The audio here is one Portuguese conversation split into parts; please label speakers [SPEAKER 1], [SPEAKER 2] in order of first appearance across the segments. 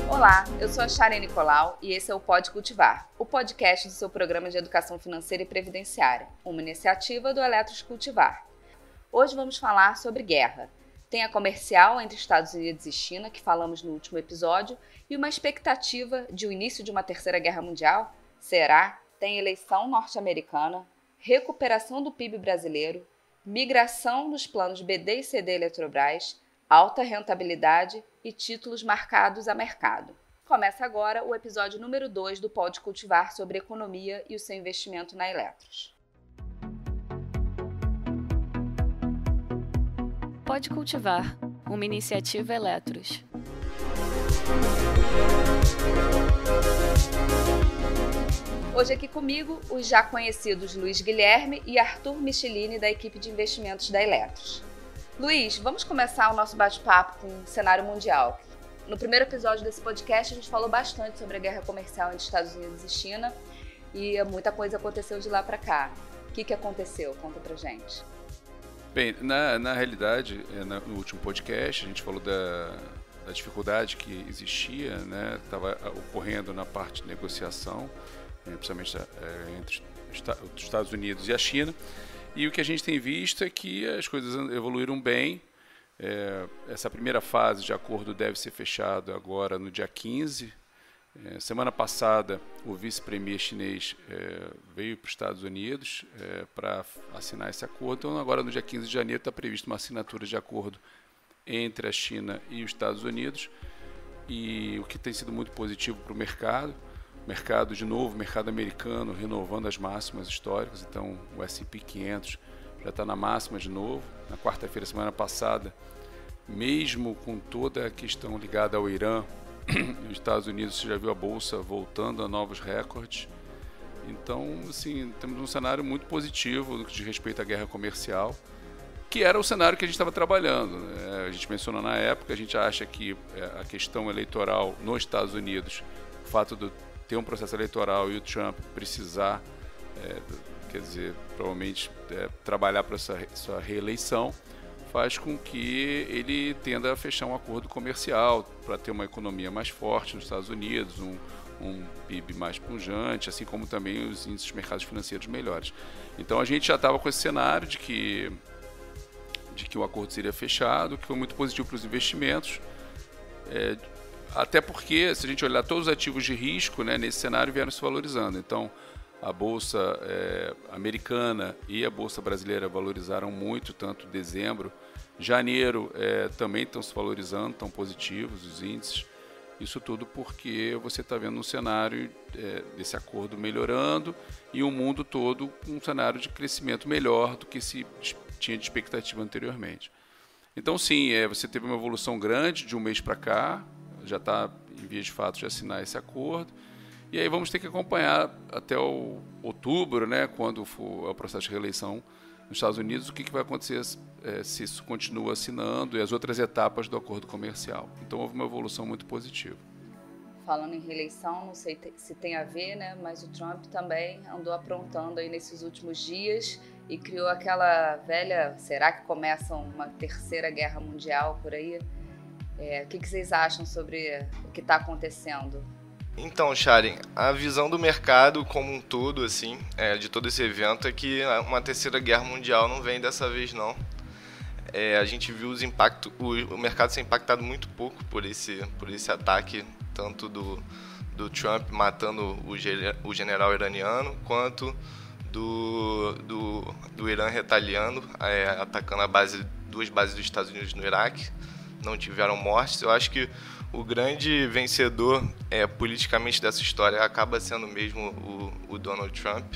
[SPEAKER 1] Olá, eu sou a Sharon Nicolau e esse é o Pode Cultivar, o podcast do seu programa de educação financeira e previdenciária, uma iniciativa do Eletros Cultivar. Hoje vamos falar sobre guerra. Tem a comercial entre Estados Unidos e China, que falamos no último episódio, e uma expectativa de o início de uma terceira guerra mundial? Será? Tem eleição norte-americana, recuperação do PIB brasileiro, migração nos planos BD e CD Eletrobras, alta rentabilidade e títulos marcados a mercado. Começa agora o episódio número 2 do Pode Cultivar sobre economia e o seu investimento na Eletros.
[SPEAKER 2] Pode Cultivar, uma iniciativa Eletros.
[SPEAKER 1] Hoje aqui comigo os já conhecidos Luiz Guilherme e Arthur Michelini da equipe de investimentos da Eletros. Luiz, vamos começar o nosso bate-papo com o cenário mundial. No primeiro episódio desse podcast, a gente falou bastante sobre a guerra comercial entre Estados Unidos e China e muita coisa aconteceu de lá para cá. O que aconteceu? Conta pra gente.
[SPEAKER 3] Bem, na realidade, no último podcast, a gente falou da dificuldade que existia, né, que estava ocorrendo na parte de negociação, principalmente entre os Estados Unidos e a China. E o que a gente tem visto é que as coisas evoluíram bem. Essa primeira fase de acordo deve ser fechada agora no dia 15. Semana passada, o vice-premier chinês veio para os Estados Unidos para assinar esse acordo. Então, agora no dia 15 de janeiro está prevista uma assinatura de acordo entre a China e os Estados Unidos. E o que tem sido muito positivo para o mercado. Mercado, de novo, mercado americano renovando as máximas históricas, então o S&P 500 já está na máxima de novo. Na quarta-feira, semana passada, mesmo com toda a questão ligada ao Irã, nos Estados Unidos você já viu a Bolsa voltando a novos recordes. Então, assim, temos um cenário muito positivo no que diz respeito à guerra comercial, que era o cenário que a gente estava trabalhando, né? A gente mencionou na época, a gente acha que a questão eleitoral nos Estados Unidos, o fato de ter um processo eleitoral e o Trump precisar, quer dizer, provavelmente trabalhar para sua reeleição, faz com que ele tenda a fechar um acordo comercial para ter uma economia mais forte nos Estados Unidos, um PIB mais pujante, assim como também os índices de mercados financeiros melhores. Então a gente já estava com esse cenário de que o acordo seria fechado, que foi muito positivo para os investimentos. Até porque, se a gente olhar todos os ativos de risco, né, nesse cenário vieram se valorizando. Então, a Bolsa americana e a Bolsa brasileira valorizaram muito, tanto em dezembro. Janeiro também estão se valorizando, estão positivos os índices. Isso tudo porque você está vendo um cenário desse acordo melhorando e o mundo todo com um cenário de crescimento melhor do que se tinha de expectativa anteriormente. Então, sim, você teve uma evolução grande de um mês para cá, já está em vias de fato de assinar esse acordo. E aí vamos ter que acompanhar até outubro, né, quando for o processo de reeleição nos Estados Unidos, o que vai acontecer se isso continua assinando e as outras etapas do acordo comercial. Então houve uma evolução muito positiva.
[SPEAKER 1] Falando em reeleição, não sei se tem a ver, né, mas o Trump também andou aprontando aí nesses últimos dias e criou aquela velha, será que começa uma terceira guerra mundial por aí? O que vocês acham sobre o que está acontecendo?
[SPEAKER 4] Então, Sharon, a visão do mercado como um todo, assim, de todo esse evento, é que uma terceira guerra mundial não vem dessa vez, não. A gente viu os impactos, o mercado ser impactado muito pouco por esse ataque, tanto do Trump matando o general iraniano, quanto do Irã retaliando, atacando duas bases dos Estados Unidos no Iraque. Não tiveram mortes. Eu acho que o grande vencedor politicamente dessa história acaba sendo mesmo o Donald Trump,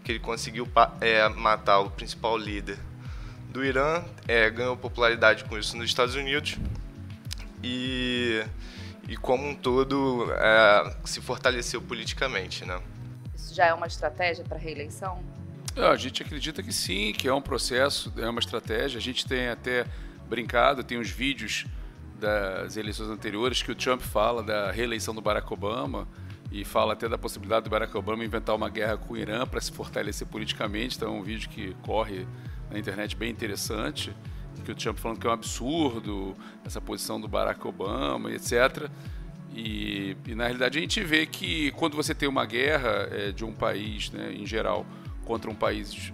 [SPEAKER 4] que ele conseguiu matar o principal líder do Irã, ganhou popularidade com isso nos Estados Unidos e como um todo se fortaleceu politicamente, né?
[SPEAKER 1] Isso já é uma estratégia para a reeleição?
[SPEAKER 3] A gente acredita que sim, que é um processo, é uma estratégia. A gente tem até brincado, tem os vídeos das eleições anteriores que o Trump fala da reeleição do Barack Obama e fala até da possibilidade do Barack Obama inventar uma guerra com o Irã para se fortalecer politicamente. Então é um vídeo que corre na internet bem interessante. que o Trump falando que é um absurdo, essa posição do Barack Obama, etc. E na realidade a gente vê que quando você tem uma guerra de um país, né, em geral, contra um país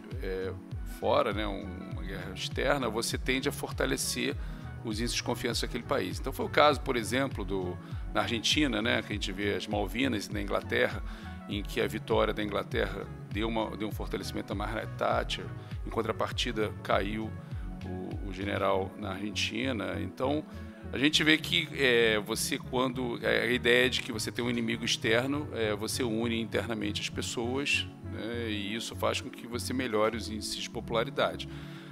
[SPEAKER 3] fora, né, uma guerra externa, você tende a fortalecer os índices de confiança daquele país. Então foi o caso, por exemplo, na Argentina, né, que a gente vê as Malvinas, na Inglaterra, em que a vitória da Inglaterra deu um fortalecimento a Margaret Thatcher, em contrapartida caiu o general na Argentina. Então a gente vê que você, quando a ideia de que você tem um inimigo externo, você une internamente as pessoas, né, e isso faz com que você melhore os índices de popularidade.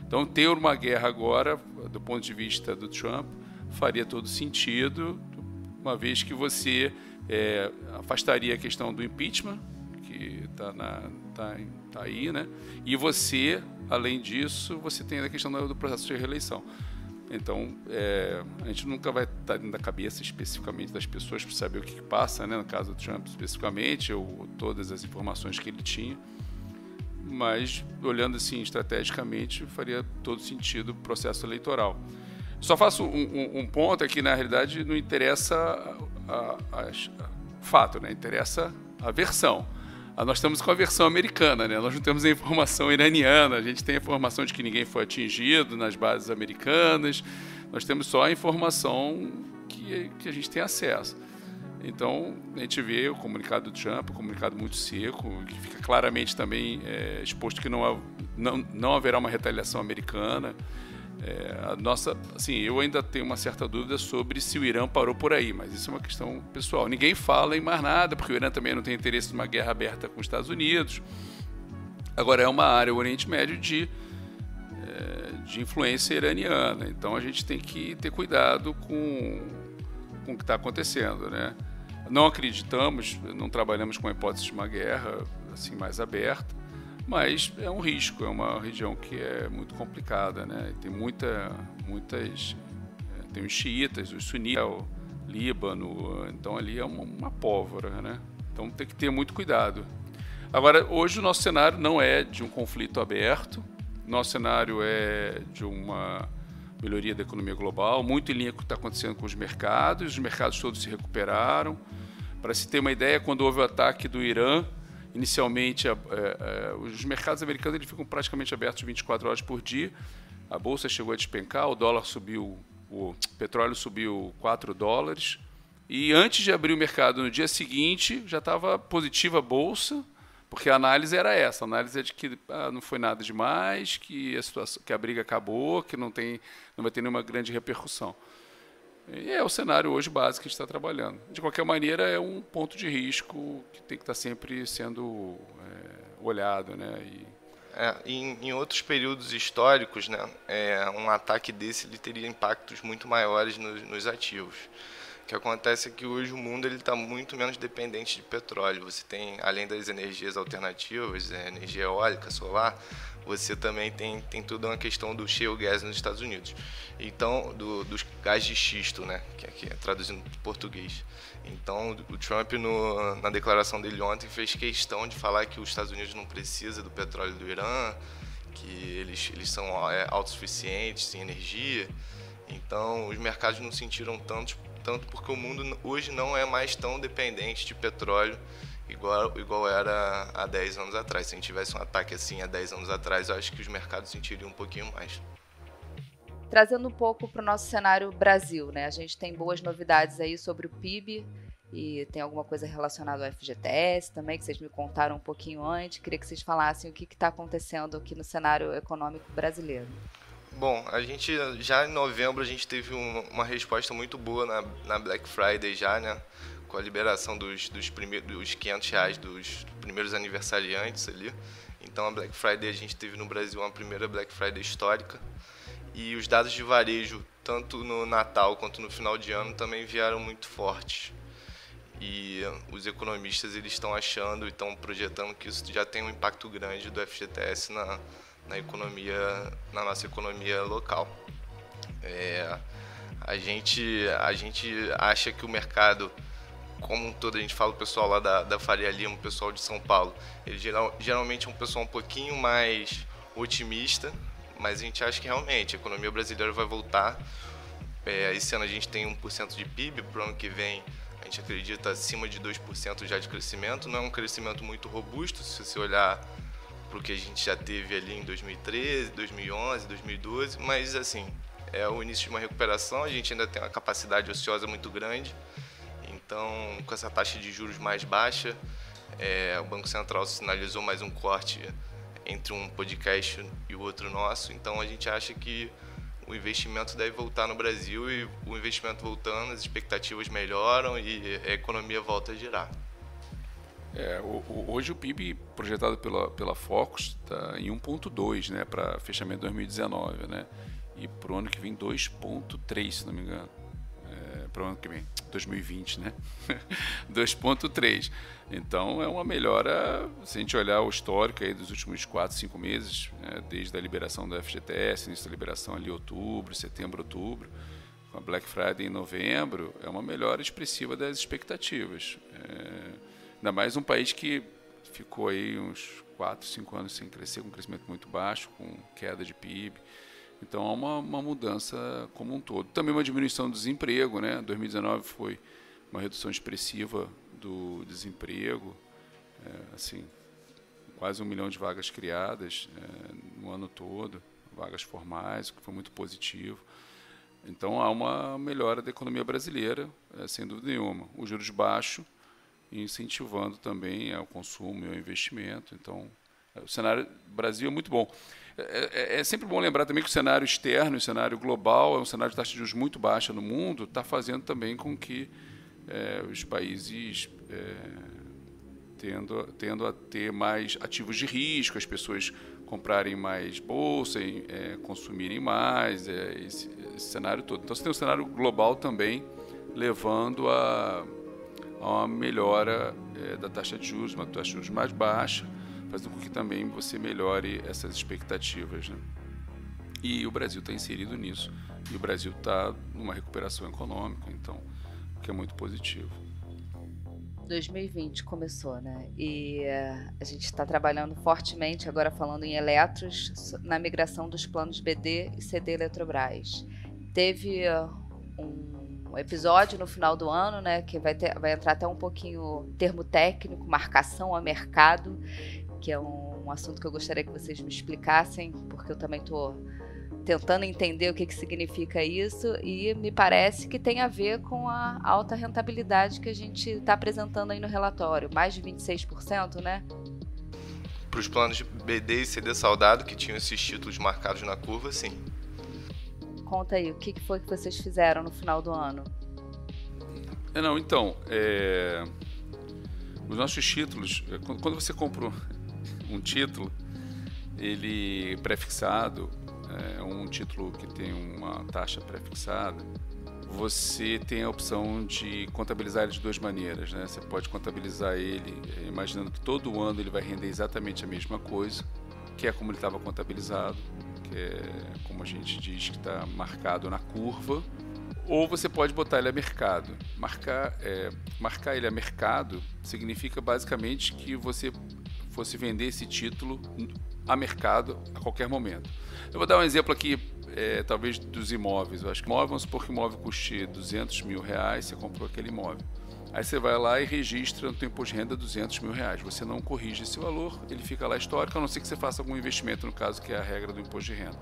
[SPEAKER 3] Então, ter uma guerra agora, do ponto de vista do Trump, faria todo sentido, uma vez que você afastaria a questão do impeachment, que está aí, né? E você, além disso, você tem a questão do processo de reeleição. Então, a gente nunca vai estar dentro da cabeça especificamente das pessoas para saber o que passa, né? No caso do Trump especificamente, ou todas as informações que ele tinha. Mas, olhando assim estrategicamente, faria todo sentido o processo eleitoral. Só faço um ponto aqui, na realidade, não interessa o fato, né? Interessa a versão. Nós estamos com a versão americana, né? Nós não temos a informação iraniana, a gente tem a informação de que ninguém foi atingido nas bases americanas, nós temos só a informação que a gente tem acesso. Então, a gente vê o comunicado do Trump, um comunicado muito seco, que fica claramente também exposto que não haverá uma retaliação americana. Assim, eu ainda tenho uma certa dúvida sobre se o Irã parou por aí, mas isso é uma questão pessoal. Ninguém fala em mais nada, porque o Irã também não tem interesse numa guerra aberta com os Estados Unidos. Agora, é uma área, o Oriente Médio, de influência iraniana. Então, a gente tem que ter cuidado com o que está acontecendo, né? Não acreditamos, não trabalhamos com a hipótese de uma guerra assim, mais aberta, mas é um risco, é uma região que é muito complicada, né? Tem tem os xiitas, os sunitas, o Líbano, então ali é uma pólvora, né? Então tem que ter muito cuidado. Agora, hoje o nosso cenário não é de um conflito aberto, nosso cenário é de uma melhoria da economia global, muito em linha com o que está acontecendo com os mercados todos se recuperaram. Para se ter uma ideia, quando houve o ataque do Irã, inicialmente os mercados americanos eles ficam praticamente abertos 24 horas por dia, a bolsa chegou a despencar, o dólar subiu, o petróleo subiu $4, e antes de abrir o mercado no dia seguinte já estava positiva a bolsa, porque a análise era essa, a análise é de que não foi nada demais, que a briga acabou, que não vai ter nenhuma grande repercussão. E é o cenário hoje básico que a gente está trabalhando. De qualquer maneira, é um ponto de risco que tem que estar sempre sendo olhado, né?
[SPEAKER 4] Em outros períodos históricos, né, um ataque desse ele teria impactos muito maiores nos ativos. O que acontece é que hoje o mundo está muito menos dependente de petróleo. Você tem, além das energias alternativas, energia eólica, solar, você também tem toda uma questão do shale gas nos Estados Unidos. Então, dos gás de xisto, né, que é traduzindo para português. Então, o Trump, na declaração dele ontem, fez questão de falar que os Estados Unidos não precisam do petróleo do Irã, que eles são autossuficientes em energia. Então, os mercados não sentiram tanto porque o mundo hoje não é mais tão dependente de petróleo igual era há 10 anos atrás. Se a gente tivesse um ataque assim há 10 anos atrás, eu acho que os mercados sentiriam um pouquinho mais.
[SPEAKER 1] Trazendo um pouco para o nosso cenário Brasil, né? A gente tem boas novidades aí sobre o PIB e tem alguma coisa relacionada ao FGTS também, que vocês me contaram um pouquinho antes. Queria que vocês falassem o que está acontecendo aqui no cenário econômico brasileiro.
[SPEAKER 4] Bom, a gente já em novembro a gente teve uma resposta muito boa na Black Friday já, né? Com a liberação dos R$500 dos primeiros aniversariantes ali. Então a Black Friday a gente teve no Brasil uma primeira Black Friday histórica. E os dados de varejo, tanto no Natal quanto no final de ano, também vieram muito fortes. E os economistas eles estão achando e estão projetando que isso já tem um impacto grande do FGTS na nossa economia local. A gente acha que o mercado, como um todo, a gente fala o pessoal lá da Faria Lima, o pessoal de São Paulo, ele geralmente é um pessoal um pouquinho mais otimista, mas a gente acha que realmente a economia brasileira vai voltar. Esse ano a gente tem 1% de PIB, para o ano que vem a gente acredita acima de 2% já de crescimento. Não é um crescimento muito robusto, se você olhar para o que a gente já teve ali em 2013, 2011, 2012, mas assim, é o início de uma recuperação, a gente ainda tem uma capacidade ociosa muito grande, então com essa taxa de juros mais baixa, o Banco Central sinalizou mais um corte entre um podcast e o outro nosso, então a gente acha que o investimento deve voltar no Brasil e o investimento voltando, as expectativas melhoram e a economia volta a girar.
[SPEAKER 3] Hoje o PIB projetado pela Focus está em 1,2, né, para fechamento de 2019, né, e para o ano que vem 2,3, se não me engano, para o ano que vem, 2020, né, 2,3. Então é uma melhora, se a gente olhar o histórico aí dos últimos 4, 5 meses, desde a liberação do FGTS, início da liberação ali em outubro, setembro, outubro, com a Black Friday em novembro, é uma melhora expressiva das expectativas. Ainda mais um país que ficou aí uns 4, 5 anos sem crescer, com um crescimento muito baixo, com queda de PIB. Então há uma mudança como um todo. Também uma diminuição do desemprego, né? 2019 foi uma redução expressiva do desemprego, assim, quase 1 milhão de vagas criadas no ano todo, vagas formais, o que foi muito positivo. Então há uma melhora da economia brasileira, sem dúvida nenhuma. Os juros baixos, incentivando também o consumo e o investimento. Então, o cenário do Brasil é muito bom. É sempre bom lembrar também que o cenário externo, o cenário global, é um cenário de taxa de juros muito baixa no mundo, está fazendo também com que os países tendo a ter mais ativos de risco, as pessoas comprarem mais bolsa, consumirem mais, esse cenário todo. Então, você tem um cenário global também levando a uma melhora da taxa de juros, uma taxa de juros mais baixa, fazendo com que também você melhore essas expectativas, né? E o Brasil está inserido nisso. E o Brasil está numa recuperação econômica, então, o que é muito positivo.
[SPEAKER 1] 2020 começou, né? E a gente está trabalhando fortemente, agora falando em eletros, na migração dos planos BD e CD Eletrobras. Teve um episódio no final do ano, né, que vai entrar até um pouquinho termo técnico, marcação a mercado, que é um assunto que eu gostaria que vocês me explicassem, porque eu também estou tentando entender o que significa isso, e me parece que tem a ver com a alta rentabilidade que a gente está apresentando aí no relatório, mais de 26%, né?
[SPEAKER 4] Para os planos de BD e CD Saudado, que tinham esses títulos marcados na curva, sim.
[SPEAKER 1] Conta aí, o que foi que vocês fizeram no final do ano?
[SPEAKER 3] Os nossos títulos, quando você compra um título, ele prefixado, um título que tem uma taxa prefixada, você tem a opção de contabilizar ele de duas maneiras, né? Você pode contabilizar ele imaginando que todo ano ele vai render exatamente a mesma coisa, que é como ele estava contabilizado, que é como a gente diz que está marcado na curva, ou você pode botar ele a mercado. Marcar ele a mercado significa basicamente que você fosse vender esse título a mercado a qualquer momento. Eu vou dar um exemplo aqui, talvez dos imóveis. Eu acho que vamos supor que o imóvel custe R$200 mil, você comprou aquele imóvel. Aí você vai lá e registra no teu imposto de renda R$200 mil. Você não corrige esse valor, ele fica lá histórico, a não ser que você faça algum investimento, no caso, que é a regra do imposto de renda.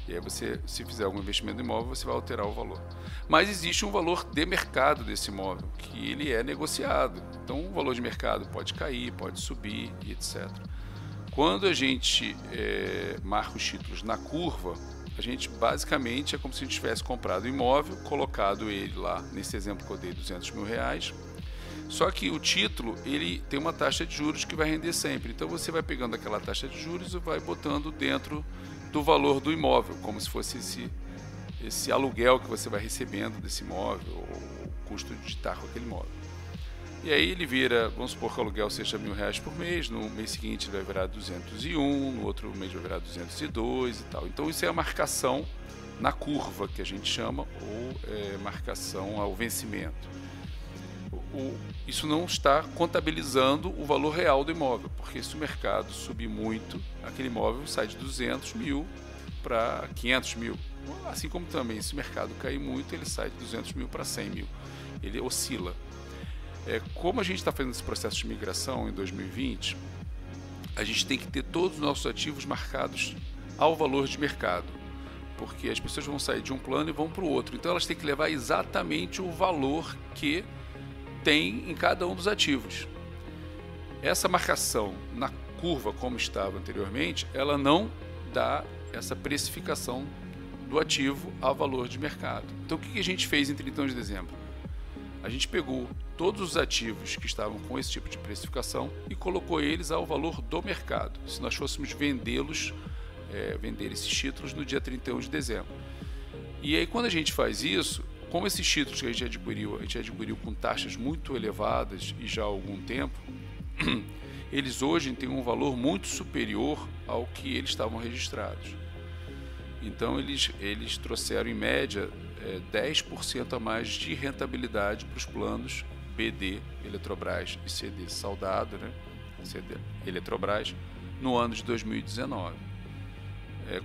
[SPEAKER 3] E aí você, se fizer algum investimento no imóvel, você vai alterar o valor. Mas existe um valor de mercado desse imóvel, que ele é negociado. Então o valor de mercado pode cair, pode subir e etc. Quando a gente marca os títulos na curva, a gente basicamente é como se a gente tivesse comprado o imóvel, colocado ele lá, nesse exemplo que eu dei, R$200 mil. Só que o título, ele tem uma taxa de juros que vai render sempre. Então você vai pegando aquela taxa de juros e vai botando dentro do valor do imóvel, como se fosse esse aluguel que você vai recebendo desse imóvel, ou o custo de estar com aquele imóvel. E aí ele vira, vamos supor que o aluguel seja R$1.000 por mês, no mês seguinte ele vai virar 201, no outro mês vai virar 202 e tal. Então isso é a marcação na curva, que a gente chama, ou marcação ao vencimento. Isso não está contabilizando o valor real do imóvel, porque se o mercado subir muito, aquele imóvel sai de 200 mil para 500 mil. Assim como também, se o mercado cair muito, ele sai de 200 mil para 100 mil. Ele oscila. Como a gente está fazendo esse processo de migração em 2020, a gente tem que ter todos os nossos ativos marcados ao valor de mercado, porque as pessoas vão sair de um plano e vão para o outro. Então elas têm que levar exatamente o valor que tem em cada um dos ativos. Essa marcação na curva, como estava anteriormente, ela não dá essa precificação do ativo ao valor de mercado. Então o que a gente fez em 31 de dezembro? A gente pegou todos os ativos que estavam com esse tipo de precificação e colocou eles ao valor do mercado, se nós fôssemos vender esses títulos no dia 31 de dezembro. E aí quando a gente faz isso, como esses títulos que a gente adquiriu com taxas muito elevadas e já há algum tempo, eles hoje têm um valor muito superior ao que eles estavam registrados. Então eles trouxeram em média 10% a mais de rentabilidade para os planos BD, Eletrobras e CD Saudade, né? CD Eletrobras, no ano de 2019.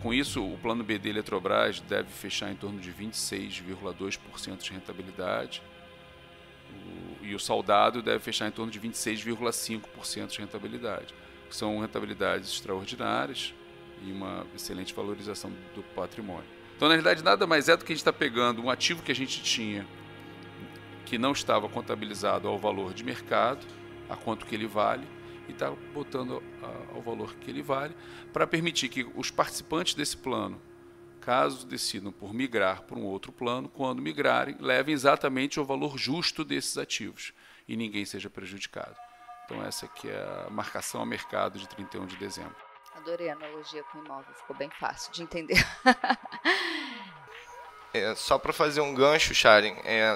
[SPEAKER 3] Com isso, o plano BD Eletrobras deve fechar em torno de 26,2% de rentabilidade e o Saudade deve fechar em torno de 26,5% de rentabilidade. São rentabilidades extraordinárias e uma excelente valorização do patrimônio. Então, na realidade, nada mais é do que a gente está pegando um ativo que a gente tinha que não estava contabilizado ao valor de mercado, a quanto que ele vale, e está botando ao valor que ele vale, para permitir que os participantes desse plano, caso decidam por migrar para um outro plano, quando migrarem, levem exatamente o valor justo desses ativos e ninguém seja prejudicado. Então, essa aqui é a marcação a mercado de 31 de dezembro.
[SPEAKER 1] Adorei a analogia com o imóvel, ficou bem fácil de entender.
[SPEAKER 4] Só para fazer um gancho, Sharon,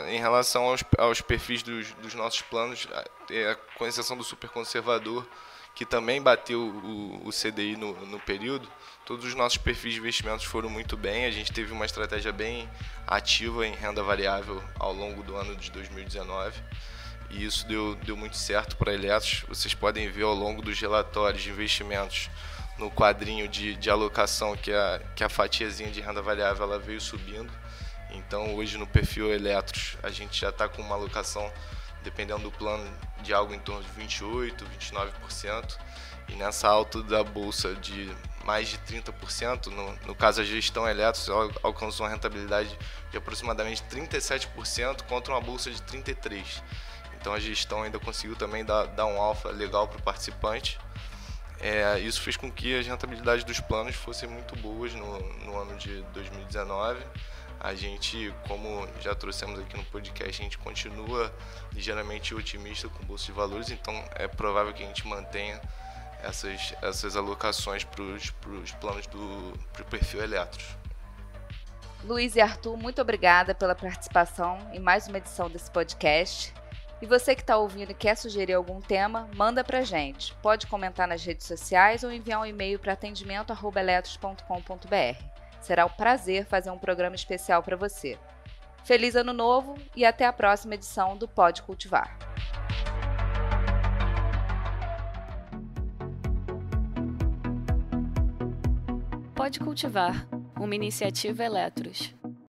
[SPEAKER 4] em relação aos perfis dos nossos planos, com exceção do super conservador, que também bateu o CDI no período, todos os nossos perfis de investimentos foram muito bem. A gente teve uma estratégia bem ativa em renda variável ao longo do ano de 2019. E isso deu muito certo para a Eletros. Vocês podem ver ao longo dos relatórios de investimentos no quadrinho de alocação que a fatiazinha de renda variável ela veio subindo. Então hoje no perfil Eletros a gente já está com uma alocação, dependendo do plano, de algo em torno de 28%, 29%. E nessa alta da bolsa de mais de 30%, no caso a gestão Eletros alcançou uma rentabilidade de aproximadamente 37% contra uma bolsa de 33%. Então a gestão ainda conseguiu também dar um alfa legal para o participante. Isso fez com que as rentabilidades dos planos fossem muito boas no ano de 2019. A gente, como já trouxemos aqui no podcast, a gente continua ligeiramente otimista com o Bolsa de Valores, então é provável que a gente mantenha essas alocações para os planos pro perfil Eletros.
[SPEAKER 1] Luiz e Arthur, muito obrigada pela participação em mais uma edição desse podcast. E você que está ouvindo e quer sugerir algum tema, manda para a gente. Pode comentar nas redes sociais ou enviar um e-mail para atendimento@eletros.com.br. Será um prazer fazer um programa especial para você. Feliz Ano Novo e até a próxima edição do Pode Cultivar.
[SPEAKER 2] Pode Cultivar, uma iniciativa Eletros.